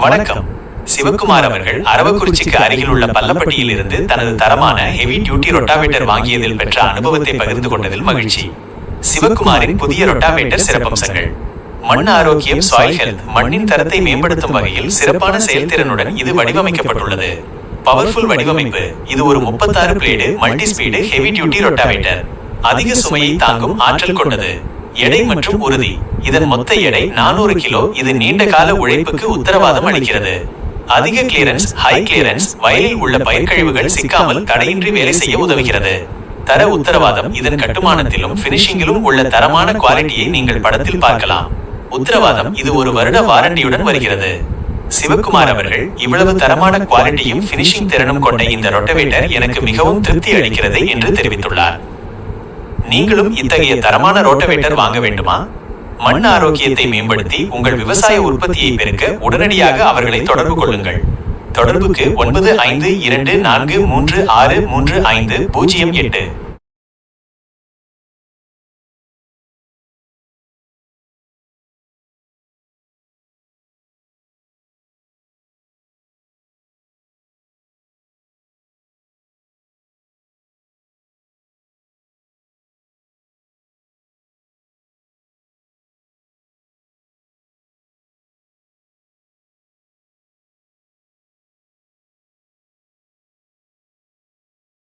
வணக்கம். சிவக்குமார் அவர்கள் அரவக்குறிச்சிக்கு அருகில் உள்ள பல்லப்பட்டியில் இருந்து தனது தரமான ஹெவி டியூட்டி ரொட்டாவேட்டர் வாங்கியதில் பெற்ற அனுபவத்தை பகிர்ந்து கொண்டதில் மகிழ்ச்சி. சிவக்குமாரின் புதிய ரொட்டாவேட்டர் சிறப்பம்சங்கள். மண் ஆரோக்கியம், சாயில் ஹெல்த். மண்ணின் தரத்தை மேம்படுத்தும் வகையில் சிறப்பான செயல்திறனுடன் இது வடிவமைக்கப்பட்டுள்ளது. பவர்ஃபுல் வடிவமைப்பு. இது ஒரு 36 blade multi speed heavy duty rotavator. அதிக சுமையை தாங்கும் ஆற்றல் கொண்டது. எடை மற்றும் உறுதி. இதன் மொத்த எடை 400 கிலோ. இது நீண்ட கால உழைப்புக்கு உத்தரவாதம் அளிக்கிறது. அதிக கிளியரன்ஸ், ஹை கிளியரன்ஸ். வயலில் உள்ள பயிர்க்கழிவுகள் சிக்காமல் தடையின்றி வேலை செய்ய உதவுகிறது. தர உத்தரவாதம். இதன் கட்டுமானத்திலும் பினிஷிங்கிலும் உள்ள தரமான குவாலிட்டியை நீங்கள் படத்தில் பார்க்கலாம். உத்தரவாதம். இது 1 வருட வாரண்டியுடன் வருகிறது. சிவக்குமார் அவர்கள், இவ்வளவு தரமான குவாலிட்டியும் பினிஷிங் திறனும் கொண்ட இந்த ரொட்டவேட்டர் எனக்கு மிகவும் திருப்தி அளிக்கிறது என்று தெரிவித்துள்ளார். நீங்களும் இத்தகைய தரமான ரோட்டவேட்டர் வாங்க வேண்டுமா? மண் ஆரோக்கியத்தை மேம்படுத்தி உங்கள் விவசாய உற்பத்தியை பெருக்க உடனடியாக அவர்களை தொடர்பு கொள்ளுங்கள். தொடர்புக்கு 9524363508.